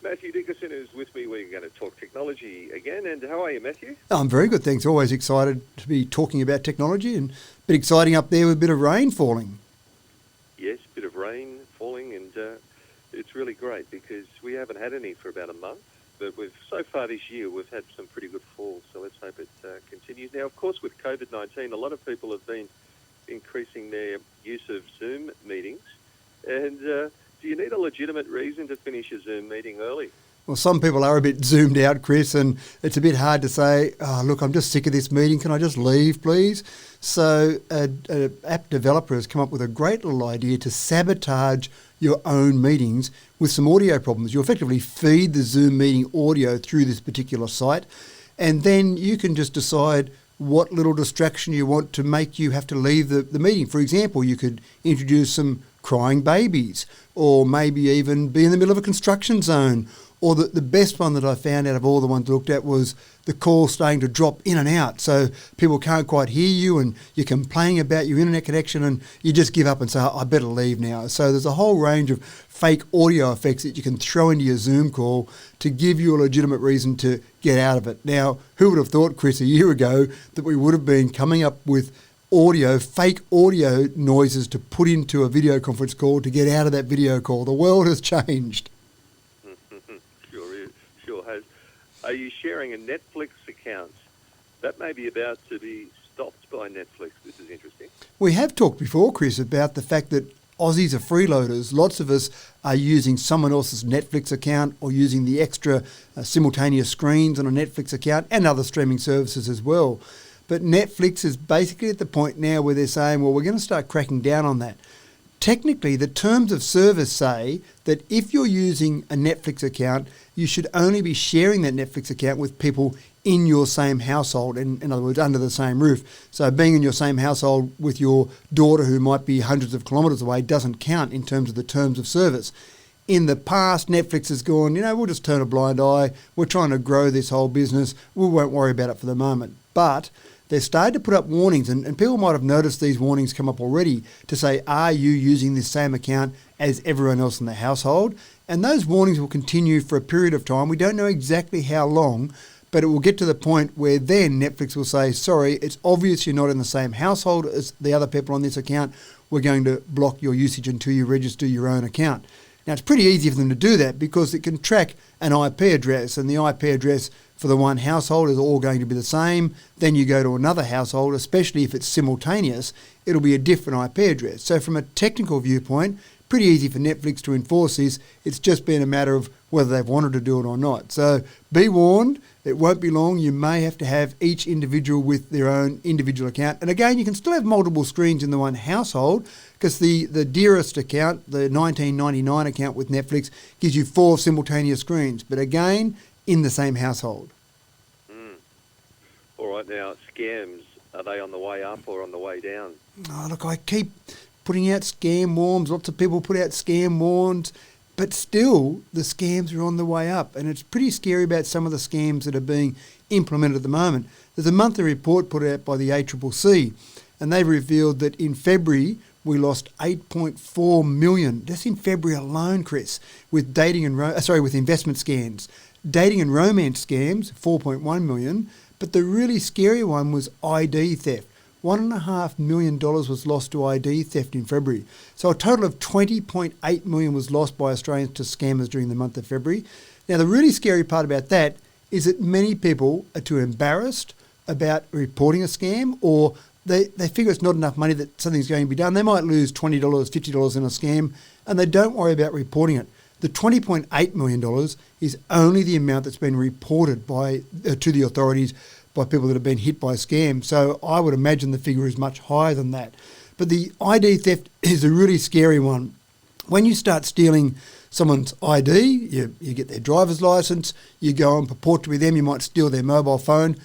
Matthew Dickerson is with me. We're going to talk technology again. And how are you, Matthew? I'm very good, thanks. Always excited to be talking about technology, and a bit exciting up there with a bit of rain falling. Yes, a bit of rain falling, and it's really great because we haven't had any for about a month. But so far this year, we've had some pretty good falls, so let's hope it continues. Now, of course, with COVID-19, a lot of people have been increasing their use of Zoom meetings. And do you need a legitimate reason to finish a Zoom meeting early? Well, some people are a bit zoomed out, Chris, and it's a bit hard to say, oh, look, I'm just sick of this meeting. Can I just leave, please? So an app developer has come up with a great little idea to sabotage your own meetings with some audio problems. You effectively feed the Zoom meeting audio through this particular site, and then you can just decide what little distraction you want to make you have to leave the meeting. For example, you could introduce some crying babies, or maybe even be in the middle of a construction zone. Or the best one that I found out of all the ones I looked at was the call starting to drop in and out. So people can't quite hear you and you're complaining about your internet connection and you just give up and say, I better leave now. So there's a whole range of fake audio effects that you can throw into your Zoom call to give you a legitimate reason to get out of it. Now, who would have thought, Chris, a year ago that we would have been coming up with fake audio noises to put into a video conference call to get out of that video call? The world has changed. Sure has. Are you sharing a Netflix account? That may be about to be stopped by Netflix. This is interesting. We have talked before, Chris, about the fact that Aussies are freeloaders. Lots of us are using someone else's Netflix account or using the extra simultaneous screens on a Netflix account and other streaming services as well. But Netflix is basically at the point now where they're saying, well, we're going to start cracking down on that. Technically, the terms of service say that if you're using a Netflix account, you should only be sharing that Netflix account with people in your same household, in other words, under the same roof. So being in your same household with your daughter who might be hundreds of kilometres away doesn't count in terms of the terms of service. In the past, Netflix has gone, we'll just turn a blind eye. We're trying to grow this whole business. We won't worry about it for the moment. But they've started to put up warnings, and people might have noticed these warnings come up already to say, are you using this same account as everyone else in the household? And those warnings will continue for a period of time. We don't know exactly how long, but it will get to the point where then Netflix will say, sorry, it's obvious you're not in the same household as the other people on this account. We're going to block your usage until you register your own account. Now, it's pretty easy for them to do that because it can track an IP address, and the IP address for the one household is all going to be the same. Then you go to another household, especially if it's simultaneous, it'll be a different IP address. So from a technical viewpoint, pretty easy for Netflix to enforce this. It's just been a matter of whether they've wanted to do it or not. So be warned, it won't be long. You may have to have each individual with their own individual account. And again, you can still have multiple screens in the one household because the dearest account, the $19.99 account with Netflix, gives you 4 simultaneous screens. But again, in the same household. All right, now, scams, are they on the way up or on the way down? Oh, look, I keep putting out scam warns. Lots of people put out scam warns, but still the scams are on the way up. And it's pretty scary about some of the scams that are being implemented at the moment. There's a monthly report put out by the ACCC, and they've revealed that in February we lost 8.4 million, just in February alone, Chris, with with investment scams. Dating and romance scams, 4.1 million, but the really scary one was ID theft. $1.5 million was lost to ID theft in February. So a total of $20.8 million was lost by Australians to scammers during the month of February. Now, the really scary part about that is that many people are too embarrassed about reporting a scam, or they figure it's not enough money that something's going to be done. They might lose $20, $50 in a scam, and they don't worry about reporting it. The $20.8 million is only the amount that's been reported to the authorities by people that have been hit by scams. So I would imagine the figure is much higher than that. But the ID theft is a really scary one. When you start stealing someone's ID, you get their driver's license, you go and purport to be them, you might steal their mobile phone.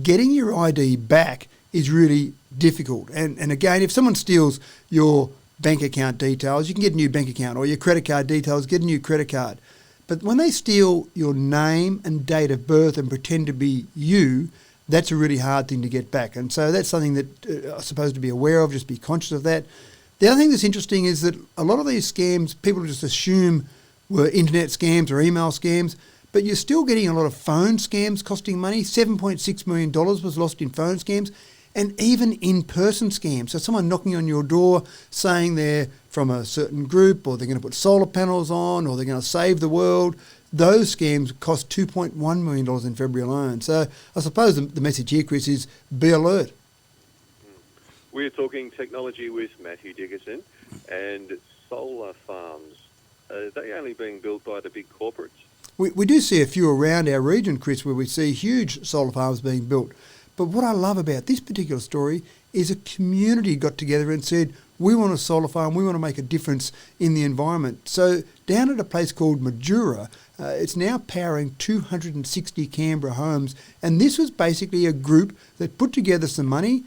Getting your ID back is really difficult. And again, if someone steals your bank account details, you can get a new bank account, or your credit card details, get a new credit card. But when they steal your name and date of birth and pretend to be you, that's a really hard thing to get back. And so that's something that I suppose to be aware of, just be conscious of that. The other thing that's interesting is that a lot of these scams, people just assume were internet scams or email scams, but you're still getting a lot of phone scams costing money. $7.6 million was lost in phone scams, and even in-person scams. So someone knocking on your door saying they're from a certain group, or they're going to put solar panels on, or they're going to save the world. Those scams cost $2.1 million in February alone. So I suppose the message here, Chris, is be alert. We're talking technology with Matthew Dickerson, and solar farms. Are they only being built by the big corporates? We do see a few around our region, Chris, where we see huge solar farms being built. But what I love about this particular story is a community got together and said, we want a solar farm, we want to make a difference in the environment. So down at a place called Majura, it's now powering 260 Canberra homes. And this was basically a group that put together some money.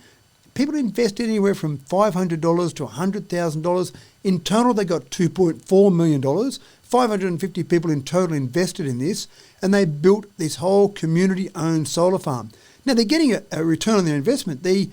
People invested anywhere from $500 to $100,000. In total, they got $2.4 million. 550 people in total invested in this, and they built this whole community-owned solar farm. Now, they're getting a return on their investment. The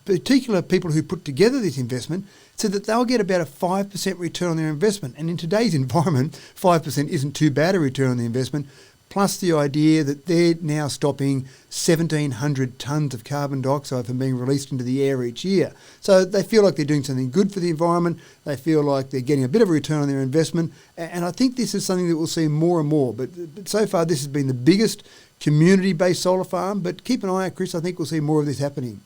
particular people who put together this investment said that they'll get about a 5% return on their investment. And in today's environment, 5% isn't too bad a return on the investment, plus the idea that they're now stopping 1,700 tonnes of carbon dioxide from being released into the air each year. So they feel like they're doing something good for the environment. They feel like they're getting a bit of a return on their investment. And I think this is something that we'll see more and more. But so far, this has been the biggest community-based solar farm. But keep an eye out, Chris. I think we'll see more of this happening.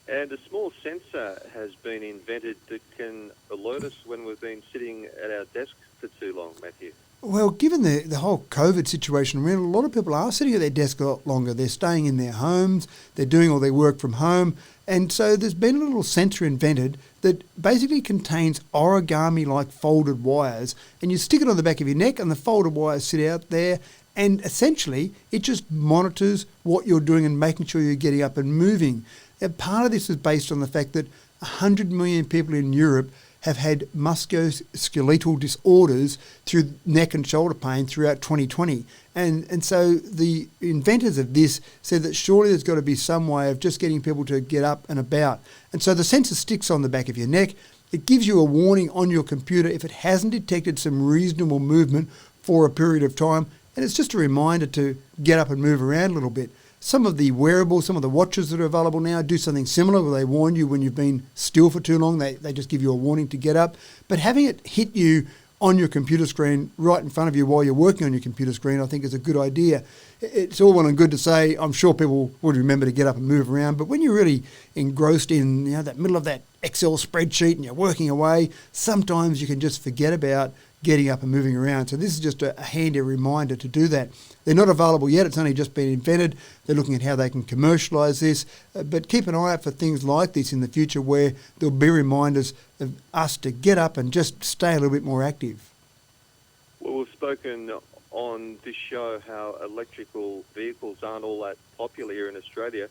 And a small sensor has been invented that can alert us when we've been sitting at our desks for too long, Matthew. Well, given the whole COVID situation, a lot of people are sitting at their desk a lot longer. They're staying in their homes. They're doing all their work from home. And so there's been a little sensor invented that basically contains origami-like folded wires. And you stick it on the back of your neck and the folded wires sit out there. And essentially, it just monitors what you're doing and making sure you're getting up and moving. And part of this is based on the fact that 100 million people in Europe have had musculoskeletal disorders through neck and shoulder pain throughout 2020. And so the inventors of this said that surely there's got to be some way of just getting people to get up and about. And so the sensor sticks on the back of your neck. It gives you a warning on your computer if it hasn't detected some reasonable movement for a period of time. And it's just a reminder to get up and move around a little bit. Some of the wearables, some of the watches that are available now do something similar where they warn you when you've been still for too long. They just give you a warning to get up. But having it hit you on your computer screen right in front of you while you're working on your computer screen, I think is a good idea. It's all well and good to say, I'm sure people would remember to get up and move around, but when you're really engrossed in that middle of that Excel spreadsheet and you're working away, sometimes you can just forget about getting up and moving around. So this is just a handy reminder to do that. They're not available yet. It's only just been invented. They're looking at how they can commercialise this. But keep an eye out for things like this in the future where there'll be reminders of us to get up and just stay a little bit more active. Well, we've spoken on this show how electrical vehicles aren't all that popular here in Australia.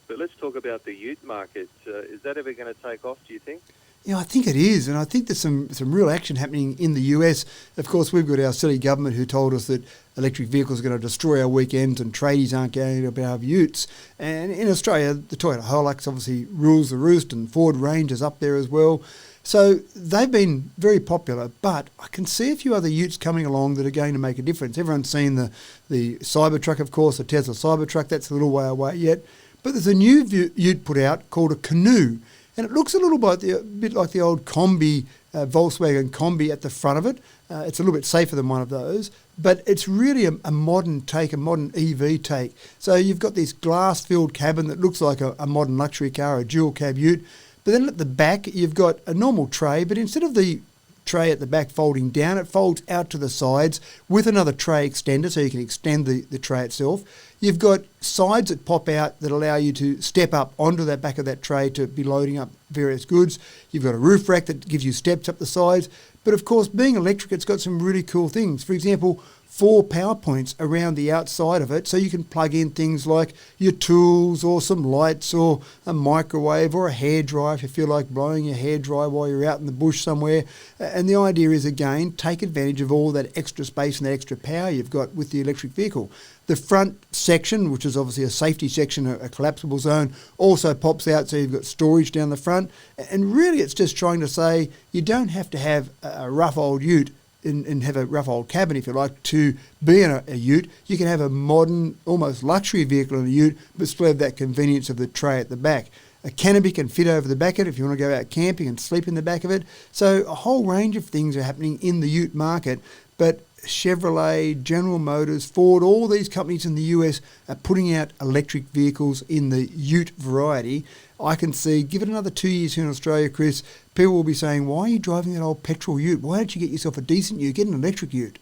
But let's talk about the ute market. Is that ever going to take off, do you think? Yeah, I think it is, and I think there's some real action happening in the US. Of course, we've got our silly government who told us that electric vehicles are going to destroy our weekends and tradies aren't going to have utes. And in Australia, the Toyota Hilux obviously rules the roost, and Ford Range is up there as well. So they've been very popular, but I can see a few other utes coming along that are going to make a difference. Everyone's seen the Cybertruck, of course, the Tesla Cybertruck. That's a little way away yet. But there's a new ute put out called a Canoe. And it looks a bit like the old Combi, Volkswagen Combi at the front of it. It's a little bit safer than one of those, but it's really a modern take, a modern EV take. So you've got this glass-filled cabin that looks like a modern luxury car, a dual cab ute. But then at the back, you've got a normal tray, but instead of the tray at the back folding down, it folds out to the sides with another tray extender, so you can extend the tray itself. You've got sides that pop out that allow you to step up onto that back of that tray to be loading up various goods. You've got a roof rack that gives you steps up the sides. But of course, being electric, it's got some really cool things. For example, 4 power points around the outside of it, so you can plug in things like your tools or some lights or a microwave or a hairdryer if you feel like blowing your hairdryer while you're out in the bush somewhere. And the idea is, again, take advantage of all that extra space and that extra power you've got with the electric vehicle. The front section, which is obviously a safety section, a collapsible zone, also pops out, so you've got storage down the front. And really it's just trying to say you don't have to have a rough old ute and have a rough old cabin, if you like, to be in a ute. You can have a modern, almost luxury vehicle in a ute, but still have that convenience of the tray at the back. A canopy can fit over the back of it if you want to go out camping and sleep in the back of it. So a whole range of things are happening in the ute market, but Chevrolet, General Motors, Ford, all these companies in the US are putting out electric vehicles in the ute variety. I can see, give it another 2 years here in Australia, Chris, people will be saying, why are you driving that old petrol ute? Why don't you get yourself a decent ute? Get an electric ute.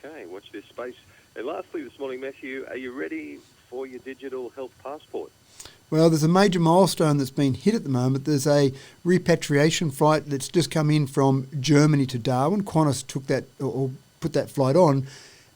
Okay, watch this space. And lastly this morning, Matthew, are you ready for your digital health passport? Well, there's a major milestone that's been hit at the moment. There's a repatriation flight that's just come in from Germany to Darwin. Qantas took that or put that flight on,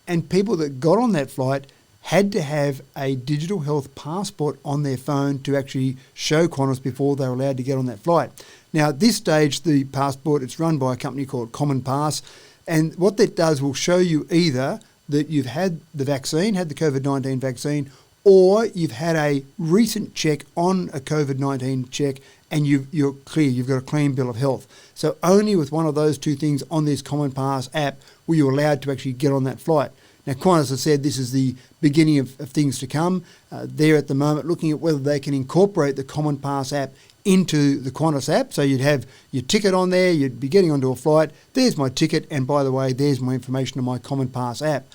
and people that got on that flight had to have a digital health passport on their phone to actually show Qantas before they were allowed to get on that flight. Now, at this stage, the passport, it's run by a company called Common Pass, and what that does will show you either that you've had the vaccine, had the COVID-19 vaccine, or you've had a recent check on a COVID-19 check and you're clear, you've got a clean bill of health. So only with one of those two things on this Common Pass app were you allowed to actually get on that flight. Now, Qantas has said this is the beginning of things to come. They're at the moment looking at whether they can incorporate the Common Pass app into the Qantas app. So you'd have your ticket on there, you'd be getting onto a flight, there's my ticket, and by the way, there's my information on my Common Pass app.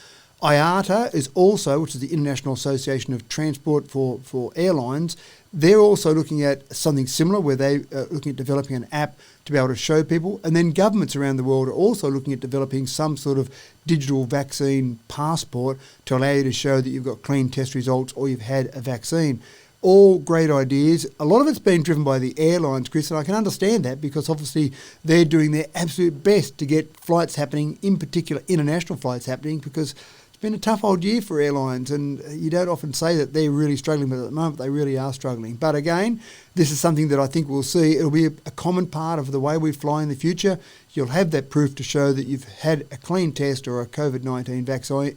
IATA is also, which is the International Association of Transport for Airlines, they're also looking at something similar where they're looking at developing an app to be able to show people. And then governments around the world are also looking at developing some sort of digital vaccine passport to allow you to show that you've got clean test results or you've had a vaccine. All great ideas. A lot of it's been driven by the airlines, Chris, and I can understand that because obviously they're doing their absolute best to get flights happening, in particular international flights happening, because been a tough old year for airlines, and you don't often say that they're really struggling, but at the moment they really are struggling. But again, this is something that I think we'll see. It'll be a common part of the way we fly in the future. You'll have that proof to show that you've had a clean test or a COVID-19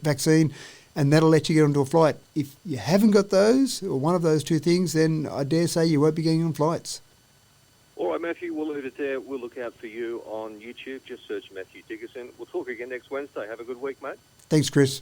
vaccine, and that'll let you get onto a flight. If you haven't got those, or one of those two things, then I dare say you won't be getting on flights. All right, Matthew, we'll leave it there. We'll look out for you on YouTube. Just search Matthew Dickerson. We'll talk again next Wednesday. Have a good week, mate. Thanks, Chris.